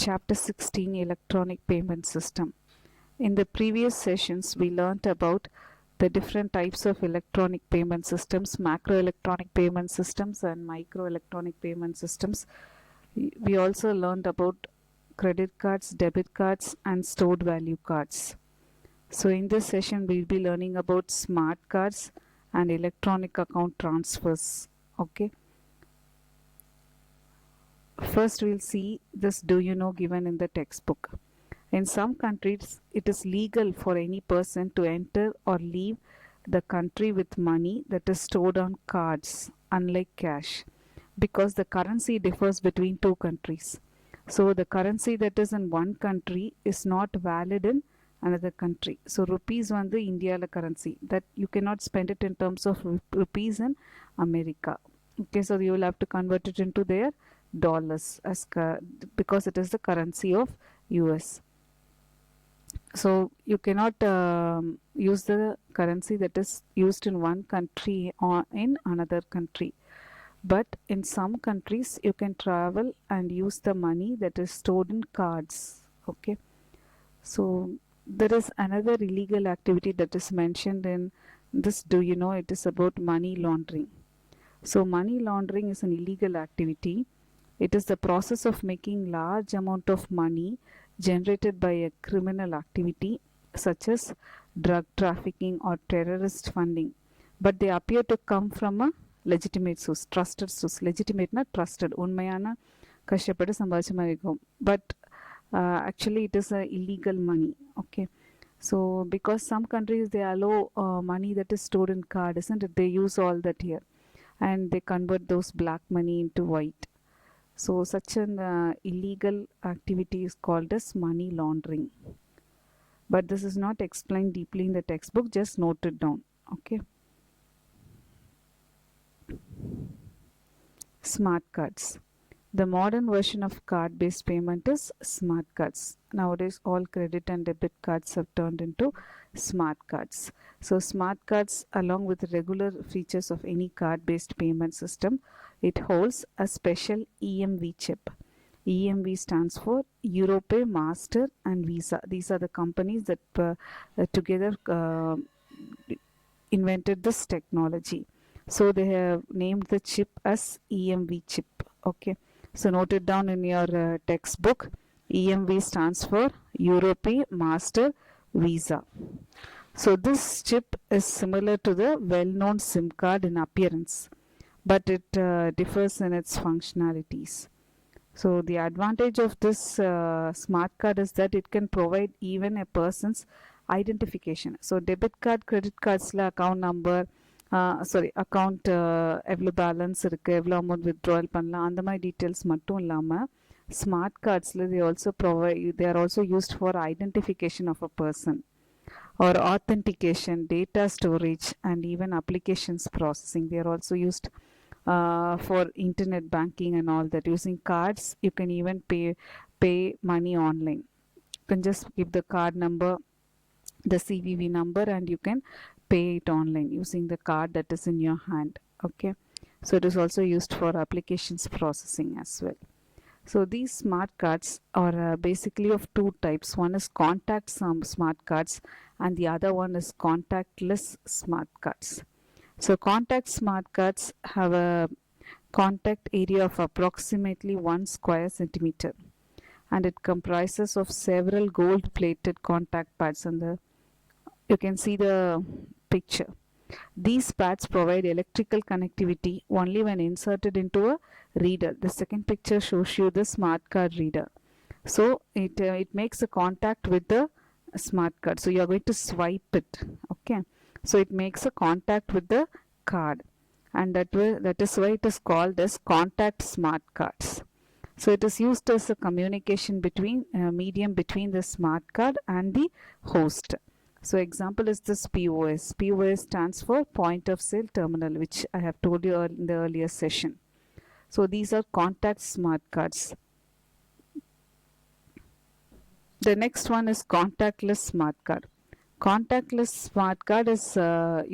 Chapter 16 Electronic Payment System. In the previous sessions, we learnt about the different types of electronic payment systems, macro electronic payment systems, and micro electronic payment systems. We also learned about credit cards, debit cards, and stored value cards. So, in this session, we'll be learning about smart cards and electronic account transfers. Okay. First, we'll see this do you know given in the textbook. In some countries, it is legal for any person to enter or leave the country with money that is stored on cards, unlike cash, because the currency differs between two countries. So, the currency that is in one country is not valid in another country. So, rupees on the India currency that you cannot spend it in terms of rupees in America. Okay, so you will have to convert it into their dollars as because it is the currency of US. So you cannot use the currency that is used in one country or in another country. But in some countries you can travel and use the money that is stored in cards. Okay. So there is another illegal activity that is mentioned in this do you know, it is about money laundering. So money laundering is an illegal activity. It is the process of making large amount of money generated by a criminal activity such as drug trafficking or terrorist funding, but they appear to come from a legitimate source, trusted source. Legitimate na trusted, உண்மையான கஷ்டப்பட்டு சம்பாதிச்ச மாதிரி இருக்கும். But actually it is a illegal money. Okay. So because some countries they allow money that is stored in card, isn't it? They use all that here and they convert those black money into white. So such an illegal activity is called as money laundering. But this is not explained deeply in the textbook, just note it down. Okay. Smart cards. The modern version of card-based payment is smart cards. Nowadays all credit and debit cards have turned into smart cards. So smart cards, along with regular features of any card-based payment system, it holds a special EMV chip. EMV stands for Europay, Master and Visa. These are the companies that together invented this technology. So they have named the chip as EMV chip. Okay. So note it down in your textbook. EMV stands for Europay, Master, Visa. So this chip is similar to the well-known SIM card in appearance, but it differs in its functionalities. So the advantage of this smart card is that it can provide even a person's identification. So debit card, credit cards la account number, account எவ்வளோ balance இருக்குது, எவ்வளோ amount withdrawal பண்ணலாம், அந்த மாதிரி details மட்டும் இல்லாமல் smart கார்ட்ஸில் they are also used for identification of a person or authentication, data storage and even applications processing. They are also used for internet banking and all that. Using cards you can even pay money online. You can just give the card number, the CVV number, and you can pay it online using the card that is in your hand. Okay. So it is also used for applications processing as well. So these smart cards are basically of two types. One is contact smart cards and the other one is contactless smart cards. So contact smart cards have a contact area of approximately 1 square centimeter and it comprises of several gold plated contact pads. And you can see the picture. These pads provide electrical connectivity only when inserted into a reader. The second picture shows you the smart card reader. So it makes a contact with the smart card. So you are going to swipe it. Okay. So it makes a contact with the card, and that is why it is called as contact smart cards. So it is used as a communication medium between the smart card and the host. So example is this POS. POS stands for point of sale terminal, which I have told you in the earlier session. So these are contact smart cards. The next one is contactless smart card. Contactless smart card is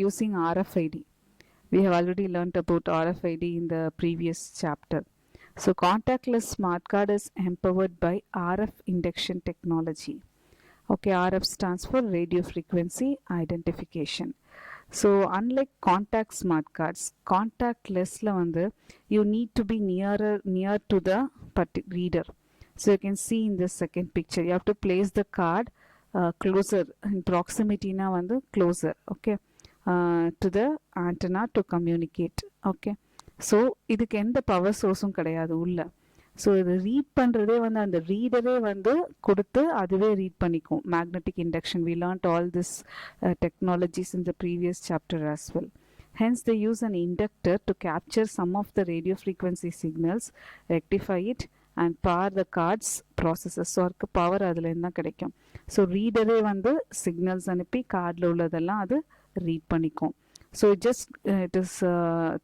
using RFID. We have already learnt about RFID in the previous chapter. So contactless smart card is empowered by RF induction technology. Okay, RF stands for radio frequency identification. So unlike contact smart cards, contactlessல வந்து you need to be near to the reader. So you can see in this second picture, you have to place the card closer in proximity na வந்து closer, okay, to the antenna to communicate, okay. So இதுக்கு எந்த power சோர்ஸும் கிடையாது உள்ள. So இது read பண்ணுறதே வந்து அந்த ரீடரே வந்து கொடுத்து அதுவே ரீட் பண்ணிக்கும். Magnetic induction, we learned all this technologies in the previous chapter as well. Hence they use an inductor to capture some of the radio frequency signals, rectify it and power the cards processor. So அதுக்கு power அதுலேருந்து தான் கிடைக்கும். So ரீடரே வந்து signals அனுப்பி கார்டில் உள்ளதெல்லாம் அது read பண்ணிக்கும். So just it is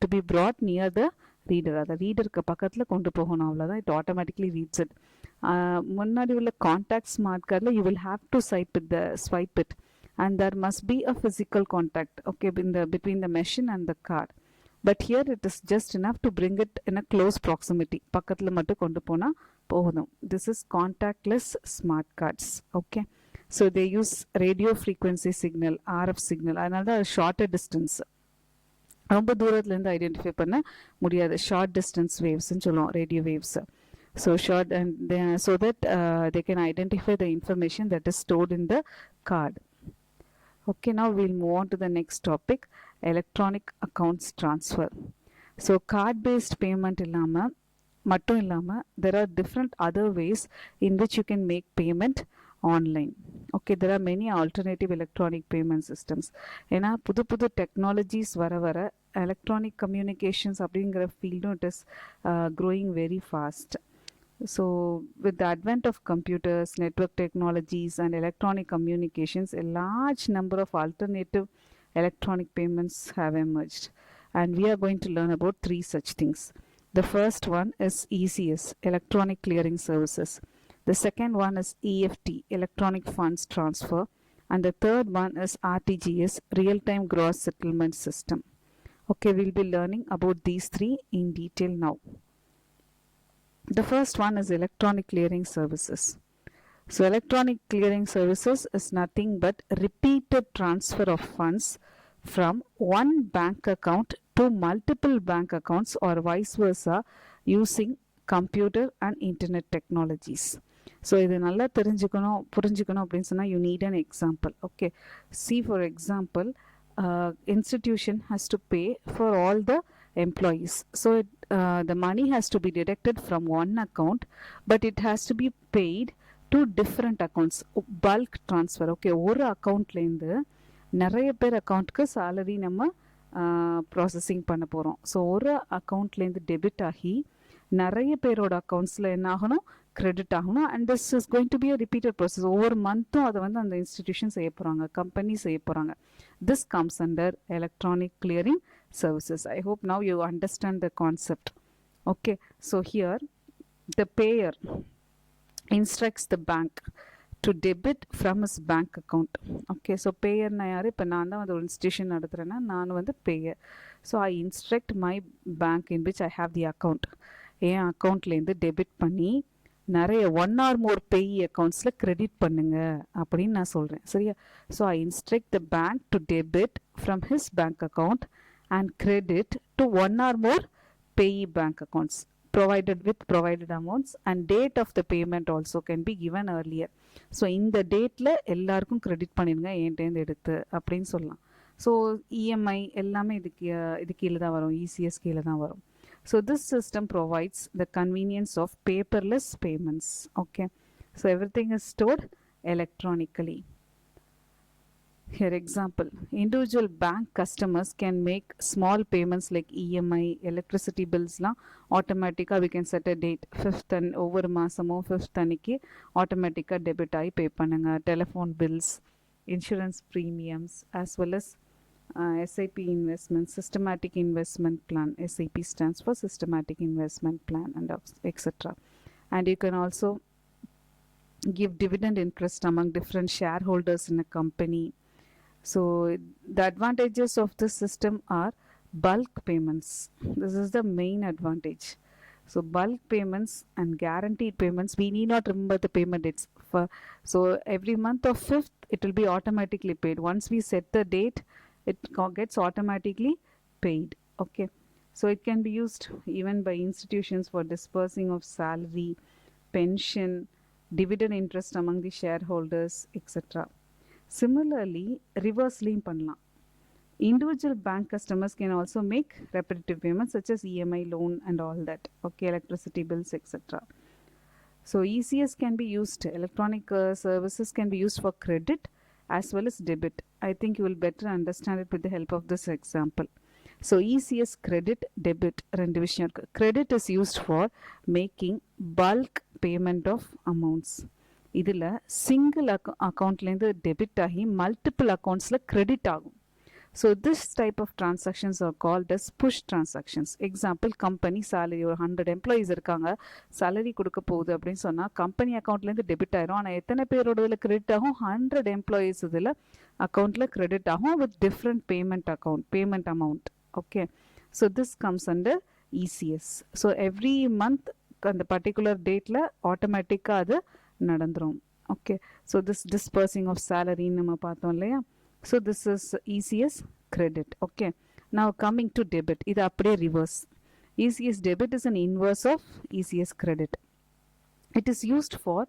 to be brought near the reader, அதை ரீடருக்கு பக்கத்தில் கொண்டு போகணும், அவ்வளோதான். It automatically reads it. முன்னாடி உள்ள கான்டாக்ட் ஸ்மார்ட் கார்டில் you will have to swipe it and there must be a physical contact, okay, between the machine and the card. But here it is just enough to bring it in a close proximity. பக்கத்தில் மட்டும் கொண்டு போனால் போதும். This is contactless smart cards, okay. So they use radio frequency signal, RF signal, அதனால தான் shorter distance, ரொம்ப தூரத்துலேருந்து identify பண்ண முடியாது. ஷார்ட் டிஸ்டன்ஸ் வேவ்ஸ்ன்னு சொல்லுவோம், radio waves. So short and so that they can identify the information that is stored in the card. Okay, now we'll move on to the next topic, electronic accounts transfer. So card based payment மட்டும் இல்லாமல் there are different other ways in which you can make payment online. Okay, there are many alternative electronic payment systems. ஏன்னா புது technologies வர electronic communications அப்படிங்கிற ஃபீல்டும் it is growing very fast. So with the advent of computers, network technologies and electronic communications, a large number of alternative electronic payments have emerged, and we are going to learn about 3 such things. The first one is ECS, electronic clearing services. The second one is EFT, electronic funds transfer, and the third one is RTGS, real-time gross settlement system. Okay, we'll be learning about these 3 in detail now. The first one is electronic clearing services. So electronic clearing services is nothing but repeated transfer of funds from one bank account to multiple bank accounts or vice versa using computer and internet technologies. So இது நல்லா புரிஞ்சுக்கணும் அப்படின்னு சொன்னால் you need an example. Okay, C for example, institution has to pay for all the employees. So the money has to be deducted from one account, but it has to be paid to different accounts. Bulk transfer. Okay, ஒரு அக்கௌண்ட்லேருந்து நிறைய பேர் அக்கௌண்ட்டுக்கு salary நம்ம processing பண்ண போகிறோம். So ஒரு அக்கௌண்ட்லேருந்து டெபிட் ஆகி நிறைய பேரோட அக்கௌண்ட்ஸில் என்ன ஆகணும், கிரெடிட் ஆகணும். And this is going to be a repeated process. ஒவ்வொரு மந்த்தும் அதை வந்து அந்த இன்ஸ்டிடியூஷன் செய்ய போகிறாங்க, கம்பெனி செய்ய போகிறாங்க. This comes under electronic clearing services. I hope now you understand the concept. Okay, so here the payer instructs the bank to debit from his bank account. Okay, so payer na yaru, ipo naan da ஒரு institution நடத்துறேன்னா நான் வந்து payer. So I instruct my bank in which I have the account, என் அக்கௌண்ட்லேருந்து debit பண்ணி நிறைய one R மோர் பேய் அக்கௌண்ட்ஸில் credit பண்ணுங்க அப்படின்னு நான் சொல்கிறேன், சரியா. So I instruct the bank to debit from his bank account and credit to one or more payee bank accounts provided amounts, and date of the payment also can be given earlier. So இந்த டேட்டில் எல்லாருக்கும் credit பண்ணிடுங்க என்கிட்டேருந்து எடுத்து அப்படின்னு சொல்லலாம். So EMI எல்லாமே இது கீழே தான் வரும், இசிஎஸ் கீழே தான் வரும். So this system provides the convenience of paperless payments. Okay, so everything is stored electronically. Here example, individual bank customers can make small payments like EMI, electricity bills la automatically we can set a date 5th and over மாசமோ 5th அன்னைக்கு automatically debit ஆகி pay பண்ணுங்க. telephone bills, insurance premiums, as well as SIP investment, systematic investment plan. SIP stands for systematic investment plan, and etc. And you can also give dividend interest among different shareholders in a company. So the advantages of this system are bulk payments. This is the main advantage. So bulk payments and guaranteed payments, we need not remember the payment dates. So every month of 5th, it will be automatically paid. Once we set the date, it gets automatically paid. Okay. So it can be used even by institutions for dispersing of salary, pension, dividend interest among the shareholders, etc. Similarly, reverse-லையும் பண்ணலாம். Individual bank customers can also make repetitive payments such as EMI loan and all that. Okay, electricity bills, etc. So ECS can be used, electronic services can be used for credit as well as debit. I think you will better understand it with the help of this example. So ECS credit, debit, ரெண்டு விஷயம் இருக்கு. Credit is used for making bulk payment of amounts. இதில் single accountலேருந்து debit ஆகி multiple accountsல credit ஆகும். So this type of transactions are called as push transactions. Example, company salary, ஒரு 100 employees இருக்காங்க, salary கொடுக்க போகுது அப்படின்னு சொன்னால் கம்பெனி அக்கௌண்ட்லேருந்து டெபிட் ஆயிரும். ஆனால் எத்தனை பேரோட இதில் கிரெடிட் ஆகும்? 100 employees இதில் அக்கௌண்ட்டில் கிரெடிட் ஆகும் with different payment amount. Okay, so this comes under ECS. So every month அந்த பர்டிகுலர் டேட்டில் ஆட்டோமேட்டிக்காக அது நடந்துரும். Okay, so this disbursing of சேலரின்னு நம்ம பார்த்தோம் இல்லையா? So this is ECS credit. Okay, now coming to debit, இது அப்படியே reverse. ECS debit is an inverse of ECS credit. It is used for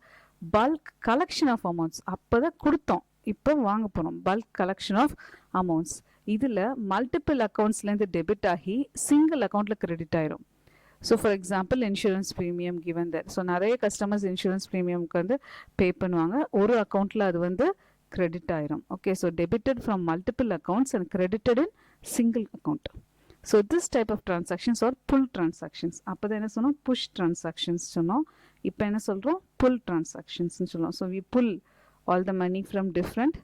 bulk collection of amounts. அப்பதான் கொடுத்தோம், இப்போ வாங்க போகிறோம். bulk collection of amounts. இதில் multiple அக்கௌண்ட்ஸ்லேருந்து debit ஆகி single அக்கௌண்ட்டில் கிரெடிட் ஆயிரும். So for example insurance premium given that. So நிறைய கஸ்டமர்ஸ் இன்சூரன்ஸ் ப்ரீமியம்க்கு வந்து பே பண்ணுவாங்க, ஒரு அக்கௌண்ட்டில் அது வந்து credit ஆயிரும். Okay, so debited from multiple accounts and credited in single account. So this type of transactions are pull transactions. அப்போதான் என்ன சொன்னோம்? push transactions சொன்னோம். இப்போ என்ன சொல்கிறோம்? pull transactions சொல்லுவோம். So we pull all the money from different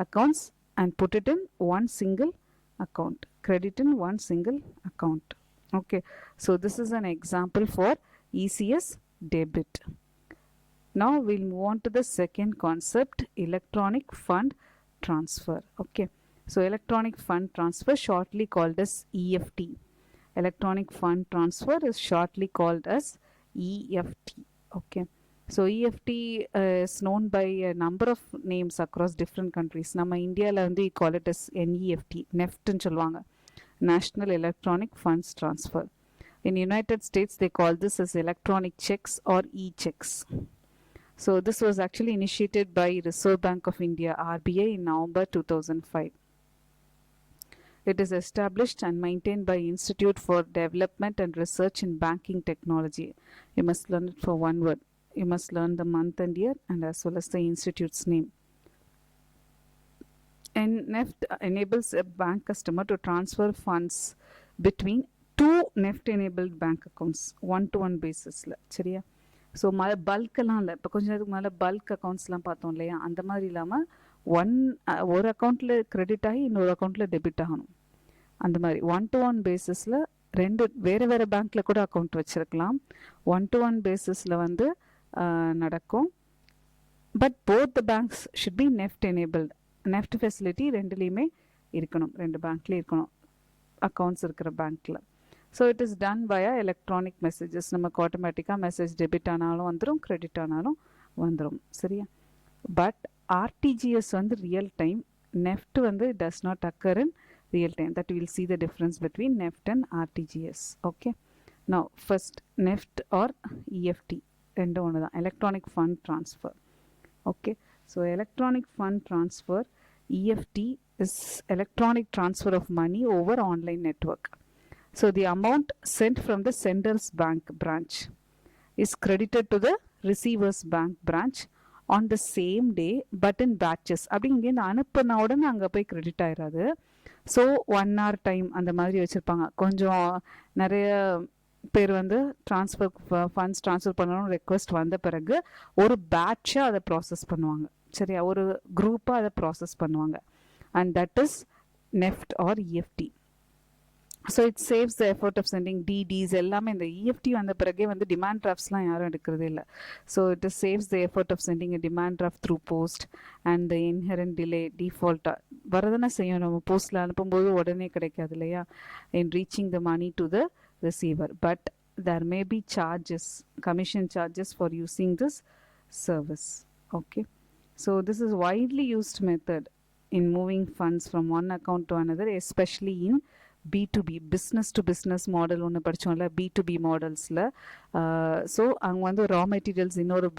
accounts and put it in one single account, credit in one single account. Okay, so this is an example for ECS debit. Now we'll move on to the second concept, electronic fund transfer. Okay, so electronic fund transfer, shortly called as EFT. Electronic fund transfer is shortly called as EFT. Okay, so EFT is known by a number of names across different countries. நம்ம இந்தியாவில் வந்து we call it as NEFT, NEFT சொல்லுவாங்க, National Electronic Funds Transfer. In United States they call this as electronic checks or e-checks. So this was actually initiated by Reserve Bank of India, RBI, in November 2005. It is established and maintained by Institute for Development and Research in Banking Technology. You must learn it for one word. You must learn the month and year and as well as the institute's name. And NEFT enables a bank customer to transfer funds between two NEFT-enabled bank accounts, one-to-one basis. சரியா? So பல்க்கெல்லாம் இல்லை. இப்போ கொஞ்சம் நேரத்துக்கு மேலே bulk அக்கௌண்ட்ஸ்லாம் பார்த்தோம் இல்லையா? அந்த மாதிரி இல்லாமல் ஒரு அக்கௌண்ட்டில் கிரெடிட் ஆகி இன்னொரு அக்கௌண்ட்டில் டெபிட் ஆகணும். அந்த மாதிரி ஒன் பேசிஸில் ரெண்டு வேறு பேங்க்கில் கூட அக்கௌண்ட் வச்சுருக்கலாம். ஒன் பேசிஸில் வந்து நடக்கும். But both the banks should be NEFT enabled. NEFT facility ரெண்டுலேயுமே இருக்கணும், ரெண்டு பேங்க்லேயும் இருக்கணும் அக்கௌண்ட்ஸ் இருக்கிற பேங்க்கில். So it is done via electronic messages. நமக்கு ஆட்டோமேட்டிக்காக மெசேஜ் டெபிட் ஆனாலும் வந்துடும், கிரெடிட் ஆனாலும் வந்துடும். சரியா? பட் ஆர்டிஜிஎஸ் வந்து ரியல் டைம், நெஃப்ட் வந்து does not occur in real time. That will see the difference between NEFT and RTGS. Okay, now first NEFT or EFT ரெண்டும் ஒன்று தான், electronic fund transfer. Okay, so electronic fund transfer, EFT is electronic transfer of money over online network. So the amount sent from the sender's bank branch is credited to the receiver's bank branch on the same day but in batches. அப்படி இங்கேருந்து அனுப்பின உடனே அங்கே போய் credit ஆயிடாது. So 1 hour time அந்த மாதிரி வச்சுருப்பாங்க. கொஞ்சம் நிறைய பேர் வந்து ஃபண்ட்ஸ் ட்ரான்ஸ்ஃபர் பண்ணணும் ரெக்வஸ்ட் வந்த பிறகு ஒரு பேட்சாக அதை ப்ராசஸ் பண்ணுவாங்க. சரியா? ஒரு குரூப்பாக அதை ப்ராசஸ் பண்ணுவாங்க. And that is NEFT or EFT. So it saves the effort of sending DDs எல்லாமே. இந்த EFT வந்த பிறகே வந்து டிமாண்ட் டிராஃப்ட்ஸ்லாம் யாரும் எடுக்கிறதே இல்லை. So it is saves the effort of sending a demand draft through post and the inherent delay. டிஃபால்ட்டாக வரதானே செய்யும், நம்ம போஸ்ட்டில் அனுப்பும்போது உடனே கிடைக்காது இல்லையா, in reaching the money to the receiver. But there may be charges, commission charges for using this service. Okay, so this is widely used method in moving funds from one account to another, especially in B2B, business to business model ஒன்று படித்தோம்ல, B2B மாடல்ஸில். So அவங்க வந்து raw materials இன்னொரு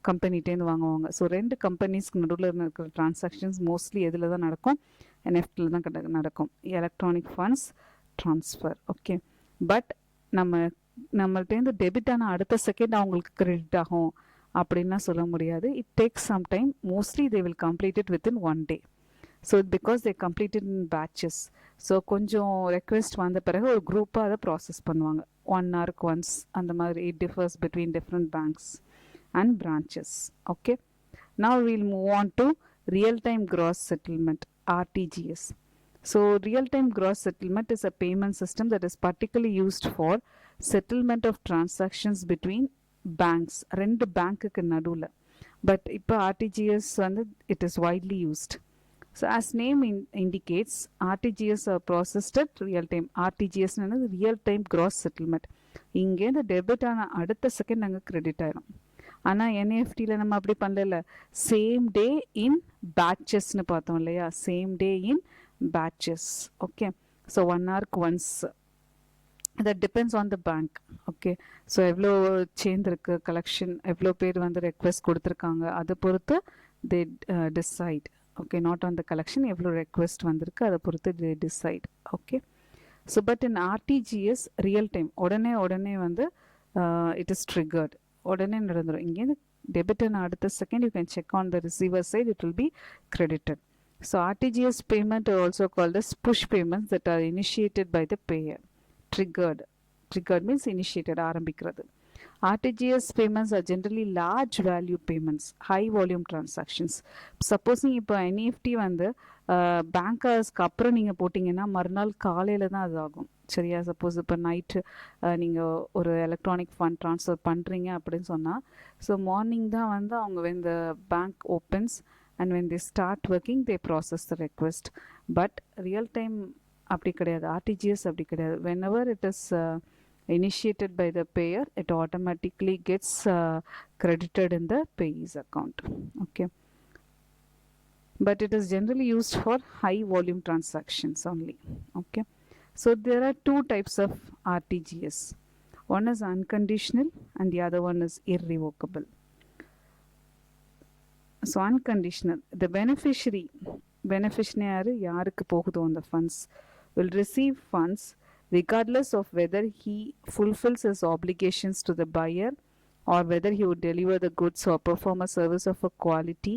கம்பெனிட்டேருந்து வாங்குவாங்க. So ரெண்டு கம்பெனிஸ்க்கு நடுவில் இருக்கிற transactions mostly எதில் தான் நடக்கும்? என்எஃப்டியில் தான் நடக்கும், electronic funds transfer. Okay, but நம்மள்டேருந்து டெபிட் ஆனால் அடுத்த செகண்ட் அவங்களுக்கு கிரெடிட் ஆகும் அப்படின்லாம் சொல்ல முடியாது. It takes some time. Mostly they will complete it within 1 day. So because they completed in batches. So கொஞ்சம் ரெக்வெஸ்ட் வந்த பிறகு ஒரு குரூப்பாக அதை ப்ராசஸ் பண்ணுவாங்க, 1 hour ஒன்ஸ் அந்த மாதிரி. It differs between different banks and branches. Okay, now will move on to real time cross settlement, RTGS. So real-time gross settlement is a payment system that is particularly used for settlement of transactions between banks, ரெண்டு பேங்க்குக்கு நடுவில். But இப்போ RTGS வந்து it is widely used. So as name indicates, RTGS are processed at real time. RTGS என்னது real time gross settlement. இங்கேருந்து debit ஆன அடுத்த second நாங்கள் கிரெடிட் ஆயிடும். ஆனால் என்எஃப்டியில் நம்ம அப்படி பண்ணல, சேம் டே இன் பேட்சஸ்ன்னு பார்த்தோம் இல்லையா, same day in batches. Okay, so 1 hour once. That depends on the bank. Okay, so எவ்வளோ சேர்ந்துருக்கு கலெக்ஷன், எவ்வளோ பேர் வந்து ரெக்வெஸ்ட் கொடுத்துருக்காங்க, அதை பொறுத்து they decide. Okay, not on the collection, எவ்வளோ ரெக்வெஸ்ட் வந்திருக்கு அதை பொறுத்து they decide. Okay, so but in RTGS real time உடனே வந்து it is triggered, உடனே நடந்துடும். இங்கேருந்து டெபிட் ஆன அடுத்த second you can check on the receiver side, it will be credited. So RTGS payment are also called as push payments that are initiated by the payer. Triggered means initiated, ஆரம்பிக்கிறது. RTGS payments are generally large value payments, high volume transactions. Supposing இப்போ NEFT வந்து பேங்கர்ஸ்க்கு அப்புறம் நீங்கள் போட்டிங்கன்னா மறுநாள் காலையில் தான் அது ஆகும். சரியா? சப்போஸ் இப்போ நைட்டு நீங்கள் ஒரு எலக்ட்ரானிக் ஃபண்ட் ட்ரான்ஸ்ஃபர் பண்ணுறீங்க அப்படின்னு சொன்னால், ஸோ மார்னிங் தான் வந்து அவங்க when the bank opens and when they start working they process the request. But real time அப்படி கிடையாது, RTGS அப்படி கிடையாது. Whenever it is initiated by the payer, it automatically gets credited in the payee's account. Okay, but it is generally used for high volume transactions only. Okay, so there are two types of RTGS. One is unconditional and the other one is irrevocable. So unconditional, the beneficiary யாருக்கு போகுதோ அந்த funds will receive funds regardless of whether he fulfills his obligations to the buyer or whether he would deliver the goods or perform a service of a quality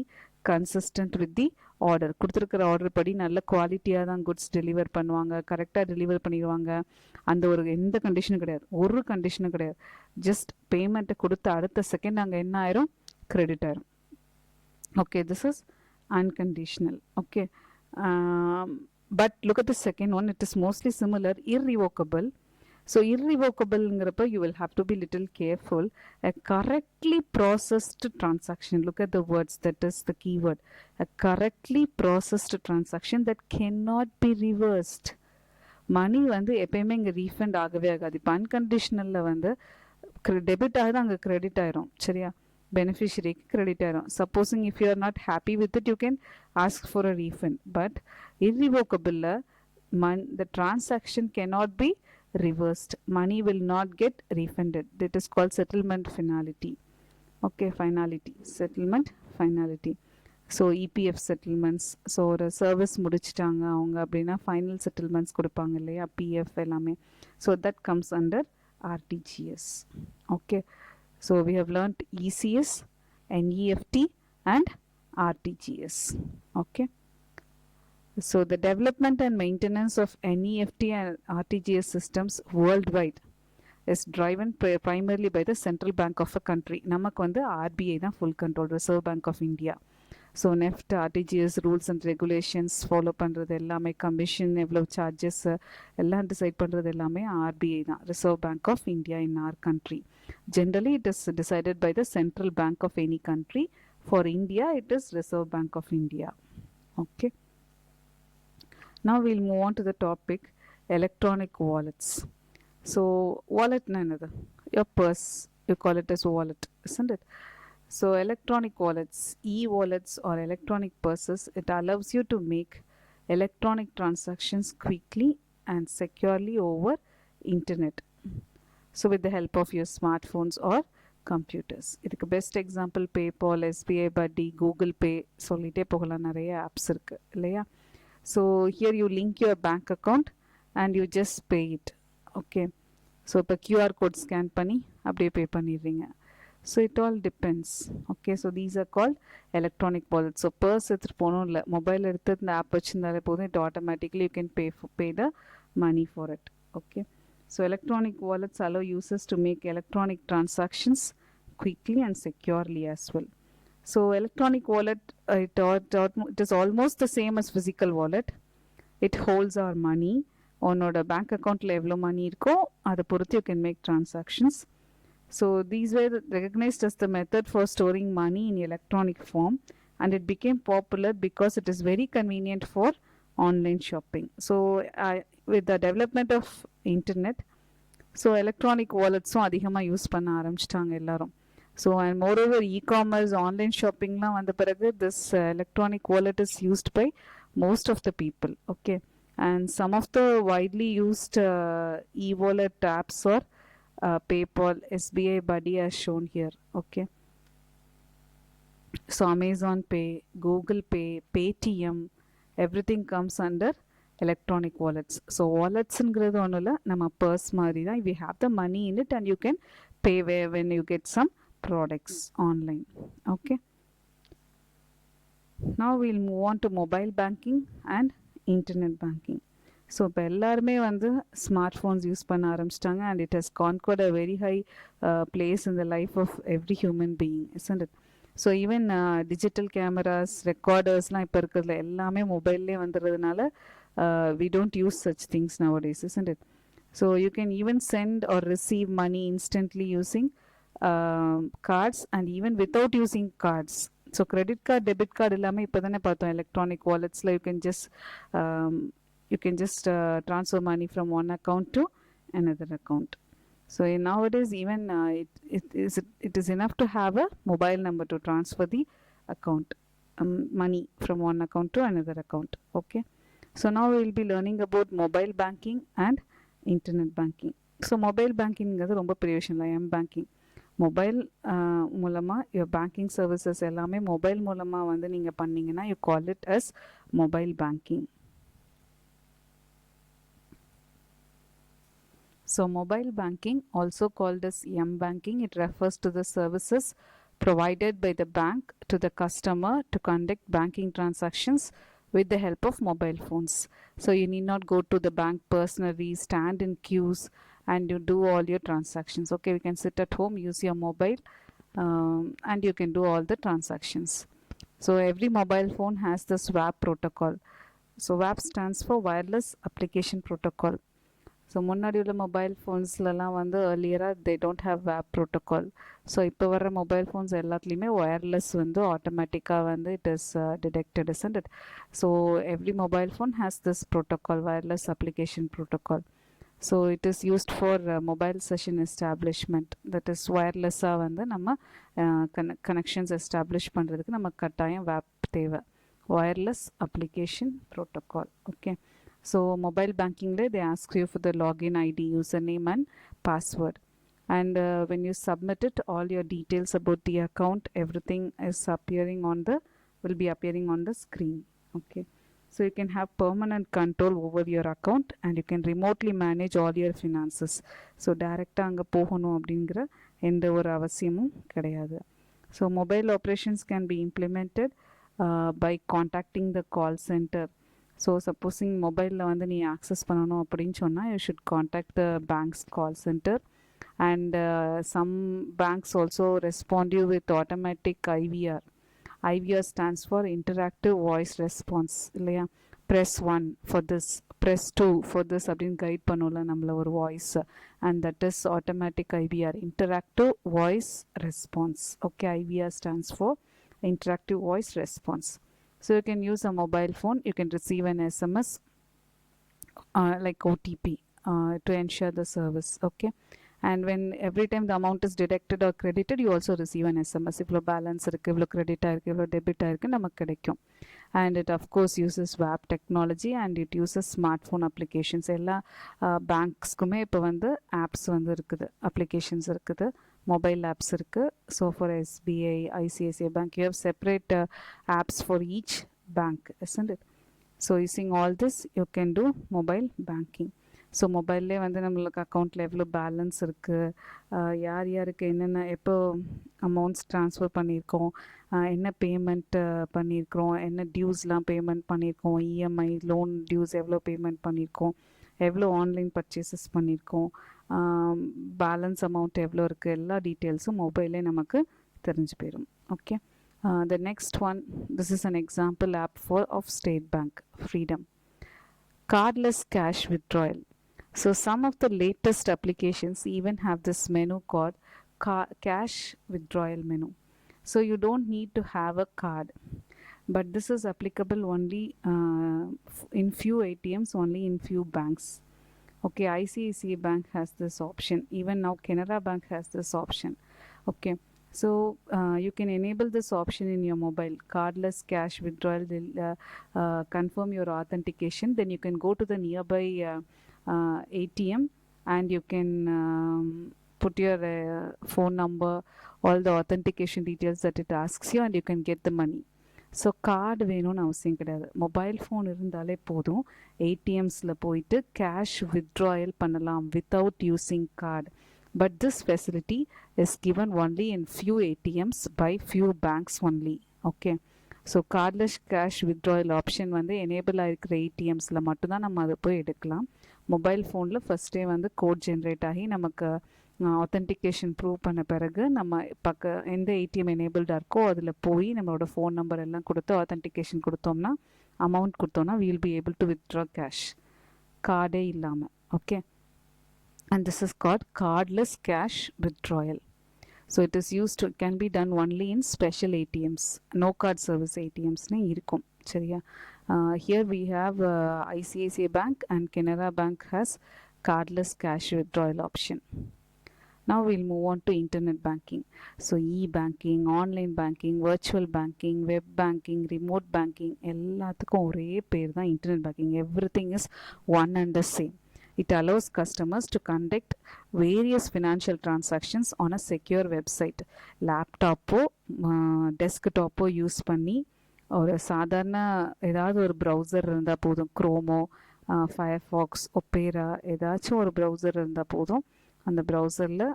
consistent with the order. கொடுத்துருக்கிற order படி நல்ல குவாலிட்டியாக தான் goods deliver பண்ணுவாங்க, கரெக்டாக deliver பண்ணிடுவாங்க. அந்த எந்த கண்டிஷனும் கிடையாது, ஒரு கண்டிஷனும் கிடையாது. ஜஸ்ட் பேமெண்ட்டை கொடுத்த அடுத்த செகண்ட் அங்கே என்ன ஆயிரும்? கிரெடிட் ஆயிரும். Okay, this is unconditional. Okay, but look at the second one, it is mostly similar, irrevocable. So irrevocable ngrappa you will have to be little careful. A correctly processed transaction, look at the words, that is the key word, a correctly processed transaction that cannot be reversed. மணி வந்து எப்பயுமே இங்கே refund ஆகவே ஆகாது. இப்போ அன்கண்டிஷனலில் வந்து debit ஆகுது, அங்கே credit ஆயிரும். சரியா? பெனிஃபிஷரிக்கு கிரெடிட் ஆயிரும். Supposing if you are not happy with it you can ask for a refund. But irrevocable the transaction cannot be reversed, money will not get refunded. That is called settlement finality. Okay, finality, settlement finality. So EPF settlements, so ஒரு service முடிச்சிட்டாங்க அவங்க அப்படின்னா final settlements கொடுப்பாங்க இல்லையா, PF எல்லாமே. So that comes under RTGS. Okay, so we have learnt ECS, NEFT and RTGS. Okay, so the development and maintenance of NEFT and RTGS systems worldwide is driven primarily by the central bank of a country. நமக்கு வந்து RBI தான் full control, Reserve Bank of India. So NEFT RTGS rules and regulations follow பண்ணுறது எல்லாமே, commission எவ்வளோ charges எல்லாம் decide பண்ணுறது எல்லாமே RBI தான், reserve bank of India in our country. Generally it is decided by the central bank of any country. For India it is reserve bank of India. Okay, now we'll move on to the topic electronic wallets. So wallet na another, your purse, you call it as wallet, isn't it? So electronic wallets, e-wallets or electronic purses, it allows you to make electronic transactions quickly and securely over internet. So with the help of your smartphones or computers. இதுக்கு best example PayPal, SBI Buddy, Google Pay சொல்லிட்டே போகலாம், நிறைய apps இருக்குது இல்லையா? So here you link your bank account and you just pay it. Okay, so இப்போ QR code scan பண்ணி அப்படியே pay பண்ணிடுறீங்க. So it all depends. Okay, so these are called electronic wallet. So purse எடுத்துகிட்டு போகணும் இல்லை, mobile எடுத்து இந்த app வச்சுருந்தாலே போதும், it automatically you can pay the money for it. Okay, so electronic wallets allow users to make electronic transactions quickly and securely as well. So electronic wallet, it is almost the same as physical wallet. It holds our money. உன்னோட bank அக்கௌண்ட்டில் எவ்வளோ மணி இருக்கோ அதை பொறுத்து you can make transactions. So these were recognized as the method for storing money in electronic form, and it became popular because it is very convenient for online shopping. So with the development of internet, so electronic walletsum அதிகமாக use பண்ண ஆரம்பிச்சிட்டாங்க எல்லாரும். So and moreover e-commerce, online ஷாப்பிங்லாம் வந்த பிறகு this electronic wallet is used by most of the people. Okay, and some of the widely used e-wallet apps are PayPal, SBI Buddy as shown here. Okay, so Amazon Pay, Google Pay, Paytm, everything comes under electronic wallets. So walletsங்கிறது ஒன்றும் இல்லை, நம்ம purse மாதிரி தான். we have the money in it and you can pay when you get some products online. Okay, now we'll move on to mobile banking and internet banking. So இப்போ எல்லாருமே வந்து smart phones use பண்ண ஆரம்பிச்சிட்டாங்க, and it has conquered a very high place in the life of every human being, isn't it? So even digital cameras, ரெக்கார்டர்ஸ்லாம் இப்போ இருக்கிறதுல எல்லாமே மொபைல்லே வந்துடுறதுனால we don't use such things nowadays, isn't it? So you can even send or receive money instantly using cards and even without using cards. So credit card, debit card எல்லாமே இப்போ தானே பார்த்தோம் electronic வாலெட்ஸில். you can just transfer money from one account to another account. So nowadays even it is enough to have a mobile number to transfer the account money from one account to another account. Okay, so now we will be learning about mobile banking and internet banking. So mobile banking is ரொம்ப பெரிய விஷயம் இல்லை. M-banking, mobile மூலமாக your banking services எல்லாமே mobile மூலமாக வந்து நீங்கள் பண்ணிங்கன்னா you call it as mobile banking. So mobile banking, also called as M-banking, it refers to the services provided by the bank to the customer to conduct banking transactions with the help of mobile phones. So you need not go to the bank personally, stand in queues and you do all your transactions. Okay, you can sit at home, use your mobile and you can do all the transactions. So every mobile phone has this WAP protocol. So WAP stands for Wireless Application Protocol. So முன்னாடி உள்ள mobile ஃபோன்ஸ்லலாம் வந்து ஏர்லியராக they don't have வேப் protocol. So இப்போ வர mobile phones எல்லாத்துலேயுமே wireless வந்து ஆட்டோமேட்டிக்காக வந்து it is detected, isn't it? So every mobile phone has this protocol, wireless application protocol. So it is used for mobile session establishment. That is ஒயர்லெஸ்ஸாக வந்து நம்ம கனெக்ஷன்ஸ் எஸ்டாப்ளிஷ் பண்ணுறதுக்கு நம்ம கட்டாயம் வேப் தேவை, wireless application protocol. Okay, so mobile banking they ask you for the login ID, username and password, and when you submit it, all your details about the account, everything is will be appearing on the screen. Okay, so you can have permanent control over your account and you can remotely manage all your finances. So direct அங்கே போகணும் அப்படிங்கிற எந்த ஒரு அவசியமும் கிடையாது. So mobile operations can be implemented by contacting the call center. So supposing மொபைலில் வந்து நீ ஆக்சஸ் பண்ணணும் அப்படின்னு சொன்னால் you should contact the banks call centre, and some banks also respond you with automatic IVR. IVR stands for interactive voice response இல்லையா? Press 1 for this, press 2 for this அப்படின்னு guide பண்ணல நம்மளை ஒரு voice, and that is automatic IVR, interactive voice response. Okay, IVR stands for interactive voice response. So you can use a mobile phone, you can receive an SMS like OTP, to ensure the service. Okay, and when every time the amount is deducted or credited, you also receive an SMS. இவ்வளோ balance இருக்குது, இவ்வளோ credit ஆயிருக்கு, இவ்வளோ debit ஆயிருக்கு, நமக்கு கிடைக்கும். And it of course uses web technology and it uses smartphone applications. எல்லா பேங்க்ஸ்க்குமே இப்போ வந்து ஆப்ஸ் வந்து இருக்குது, அப்ளிகேஷன்ஸ் இருக்குது, mobile apps இருக்குது. So for SBI, ICICI Bank, you have separate apps for each bank, isn't it? So using all this, you can do mobile banking. So மொபைல்லே வந்து நம்மளுக்கு அக்கௌண்ட்டில் எவ்வளோ பேலன்ஸ் இருக்குது, யார் யாருக்கு என்னென்ன எப்போ அமௌண்ட்ஸ் ட்ரான்ஸ்ஃபர் பண்ணியிருக்கோம், என்ன பேமெண்ட் பண்ணியிருக்கிறோம், என்ன டியூஸ்லாம் பேமெண்ட் பண்ணியிருக்கோம், இஎம்ஐ லோன் டியூஸ் எவ்வளோ பேமெண்ட் பண்ணியிருக்கோம், எவ்வளோ ஆன்லைன் பர்ச்சேசஸ் பண்ணியிருக்கோம், பேலன்ஸ் அமௌண்ட் எவ்வளோ இருக்குது, எல்லா டீட்டெயில்ஸும் மொபைலே நமக்கு தெரிஞ்சு போயிடும். Okay, the next one, this is an example app of State Bank, Freedom. Cardless cash withdrawal. So some of the latest applications even have this menu called cash withdrawal menu. So you don't need to have a card, but this is applicable only in few ATMs, only in few banks. Okay, ICICI Bank has this option. Even now Canara Bank has this option. Okay, so you can enable this option in your mobile. Cardless cash withdrawal will confirm your authentication. Then you can go to the nearby ATM and you can put your phone number, all the authentication details that it asks you, and you can get the money. So card வேணும்னு அவசியம் கிடையாது. Mobile phone இருந்தாலே போதும், ஏடிஎம்ஸில் போயிட்டு cash withdrawal பண்ணலாம் without using card. But this facility is given only in few ATMs by few banks only. Okay, so cordless cash withdrawal option வந்து enable ஆகிருக்கிற ஏடிஎம்ஸில் மட்டும்தான் நம்ம அதை போய் எடுக்கலாம். மொபைல் ஃபோனில் ஃபஸ்ட்டே வந்து கோட் ஜென்ரேட் ஆகி நமக்கு ஆத்தென்டிகேஷன் ப்ரூவ் பண்ண பிறகு நம்ம எந்த ஏடிஎம் எனேபிள்டாக இருக்கோ அதில் போய் நம்மளோட ஃபோன் நம்பர் எல்லாம் கொடுத்து ஆத்தென்டிகேஷன் கொடுத்தோம்னா, அமௌண்ட் கொடுத்தோம்னா, we will be able to withdraw cash, கார்டே இல்லாமல். Okay, and this is called cardless cash withdrawal. So it is used to, can be done only in special ATMs, no card service ATMs னே இருக்கும். சரியா? Here we have ICICI Bank and Canara Bank has cardless cash withdrawal option. Now we'll move on to internet banking. So e-banking, online banking, virtual banking, web banking, remote banking, எல்லாத்துக்கும் ஒரே பேர் தான் internet banking. Everything is one and the same. It allows customers to conduct various financial transactions on a secure website. லேப்டாப்போ டெஸ்க்டாப்போ use பண்ணி ஒரு சாதாரண ஏதாவது ஒரு ப்ரௌசர் இருந்தால் போதும், க்ரோமோ, ஃபயர்ஃபாக்ஸ், ஒப்பேரா, ஏதாச்சும் ஒரு ப்ரௌசர் இருந்தால் போதும். அந்த ப்ரௌசரில்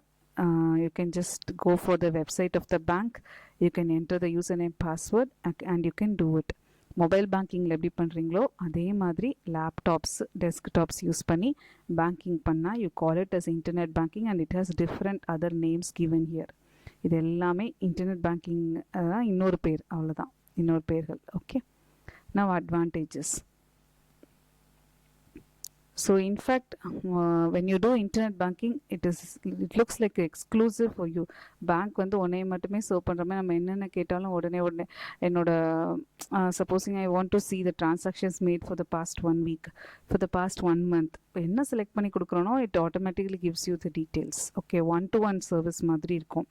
you can just go for the website of the bank, you can enter the username, password and you can do it. Mobile பேங்கிங்கில் எப்படி பண்ணுறீங்களோ அதே மாதிரி லேப்டாப்ஸ், டெஸ்க்டாப்ஸ் யூஸ் பண்ணி பேங்கிங் பண்ணால் you call it as internet banking and it has different other names given here. இது எல்லாமே internet banking தான் இன்னொரு பேர், அவ்வளோதான், இன்னொரு பேர்கள். Okay, now advantages. So in fact, when you do internet banking, it looks like exclusive for you. Bank வந்து உடனே மட்டுமே சர்வ் பண்ணுற மாதிரி நம்ம என்னென்ன கேட்டாலும் உடனே என்னோட supposing I want to see the transactions made for the past 1 week, for the past 1 month, என்ன செலக்ட் பண்ணி கொடுக்குறோனோ it automatically gives you the details. Okay, one-to-one service மாதிரி இருக்கும்.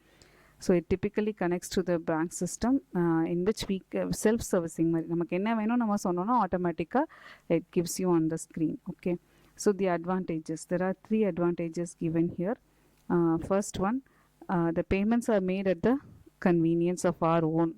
So it typically connects to the bank system in which we self-servicing மாதிரி நமக்கு என்ன வேணும் நம்ம சொன்னோன்னா ஆட்டோமேட்டிக்காக it gives you on the screen. Okay, so the advantages, there are 3 advantages given here. First one, the payments are made at the convenience of our own,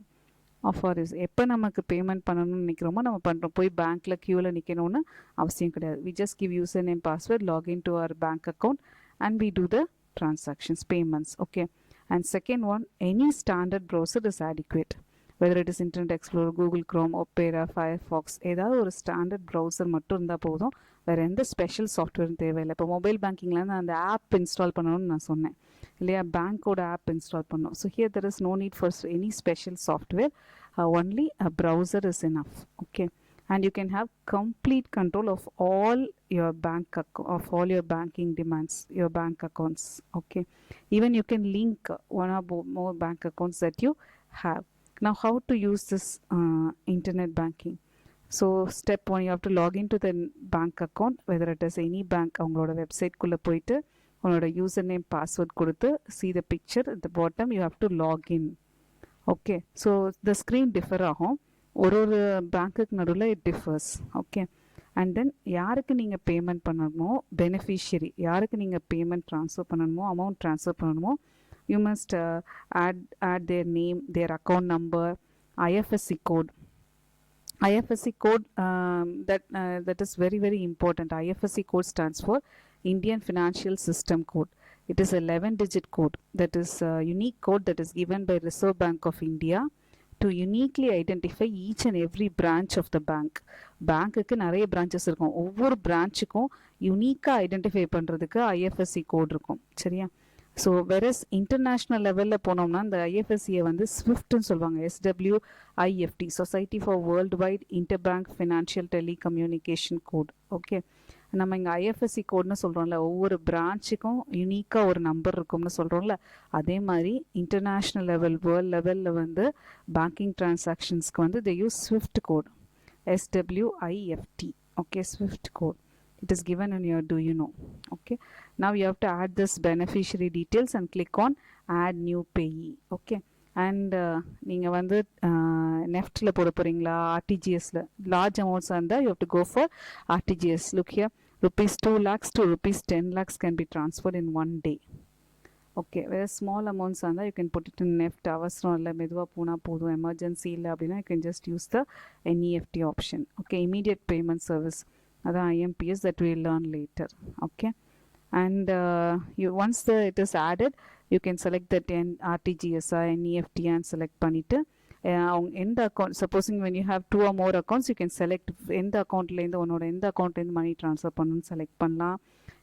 of our use. எப்போ நமக்கு payment பண்ணணும்னு நினைக்கிறோமோ நம்ம பண்ணுறோம், போய் பேங்க்கில் க்யூவில் நிற்கணும்னு அவசியம் கிடையாது. we just give username, password, log in to our bank account and we do the transactions, payments. Okay, and second one, any standard browser is adequate, whether it is Internet Explorer, Google Chrome, Opera, Firefox, ஏதாவது ஒரு standard browser மட்டும் இருந்தால் போதும், வேறு எந்த special சாஃப்ட்வேரும் தேவையில்லை. இப்போ mobile பேங்கிங்லேருந்து அந்த ஆப் இன்ஸ்டால் பண்ணணும்னு நான் சொன்னேன் இல்லையா, பேங்க்கோட ஆப் இன்ஸ்டால் பண்ணணும். So here there is no need for any special software, only a browser is enough. Okay, and you can have complete control of all your of all your banking demands, your bank accounts. Okay, even you can link one or more bank accounts that you have. Now how to use this internet banking? So step 1 you have to log into the bank account whether it is any bank. அவங்களோட வெப்சைட்குள்ளே போயிட்டு உங்களோட user name password கொடுத்து see the picture at the bottom you have to log in. Okay so the screen differ ஆகும், ஒரு பேங்க்குக்கு நடுவில் it differs. Okay and then யாருக்கு நீங்கள் பேமெண்ட் பண்ணணுமோ பெனிஃபிஷியரி, யாருக்கு நீங்கள் பேமெண்ட் ட்ரான்ஸ்ஃபர் பண்ணணுமோ அமௌண்ட் ட்ரான்ஸ்ஃபர் பண்ணணுமோ you must add their name, their account number, IFSC code. IFSC code that is very very important. IFSC code stands for Indian Financial System Code. It is 11-digit code that is a unique code that is given by Reserve Bank of India to uniquely identify each and every branch of the bank. பேங்க்குக்கு நிறைய branches இருக்கும், ஒவ்வொரு பிரான்ச்சுக்கும் யூனிக்காக identify பண்ணுறதுக்கு IFSC code இருக்கும். சரியா? So versus international லெவலில் போனோம்னா இந்த ஐஎஃப்எஸ்சியை வந்து ஸ்விஃப்ட்னு சொல்லுவாங்க, SWIFT, society for worldwide interbank financial telecommunication code. Okay நம்ம இங்கே ஐஎஃப்எஸ்சி கோட்னு சொல்கிறோம்ல, ஒவ்வொரு பிரான்ச்சுக்கும் யூனிக்காக ஒரு நம்பர் இருக்கும்னு சொல்கிறோம்ல, அதே மாதிரி இன்டர்நேஷ்னல் லெவல் வேர்ல்டு லெவலில் வந்து பேங்கிங் டிரான்சாக்ஷன்ஸ்க்கு வந்து they use SWIFT code, SWIFT. okay, SWIFT code. It is given in your do you know. Okay, now you have to add this beneficiary details and click on add new payee. Okay, and நீங்கள் வந்து நெஃப்டில் போட போகிறீங்களா ஆர்டிஜிஎஸில் large அமௌண்ட்ஸாக இருந்தால் you have to go for RTGS. look here, rupees 2 lakhs to rupees 10 lakhs can be transferred in one day. Okay வேறு small அமௌண்ட்ஸாக இருந்தால் you can put it in NEFT. அவசரம் இல்லை, மெதுவாக போனால் போதும், எமர்ஜென்சி இல்லை அப்படின்னா you can just use the NEFT option. Okay immediate payment service, அதான் IMPS, that we learn later. Okay, and you once it is added you can select that RTGS or NEFT and select பண்ணிட்டு எந்த account, supposing when you have 2 or more accounts you can select எந்த அக்கௌண்ட்லேருந்து உன்னோட எந்த அக்கௌண்ட்லேருந்து மணி transfer பண்ணணும்னு select பண்ணலாம்.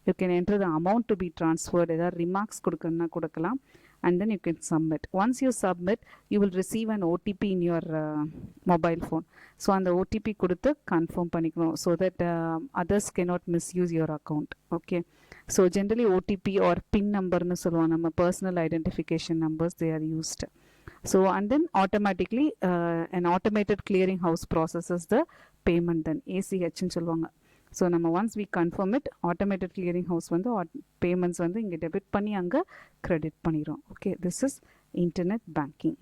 you can enter the amount to be transferred, ஏதாவது ரிமார்க்ஸ் கொடுக்கணும்னா கொடுக்கலாம், and then you can submit. Once you submit you will receive an OTP in your mobile phone. so அந்த OTP கொடுத்து கன்ஃபார்ம் பண்ணிக்கணும் so that others cannot misuse your account. okay, so generally OTP or PIN numberனு சொல்லுவோம், நம்ம personal identification numbers, they are used. so and then automatically an automated clearing house processes the payment, then ACH ன்னு சொல்லுவாங்க. So நம்ம once we confirm it automated clearing house வந்து payments வந்து இங்கே debit பண்ணி அங்கே கிரெடிட் பண்ணிடும். Okay, this is internet banking.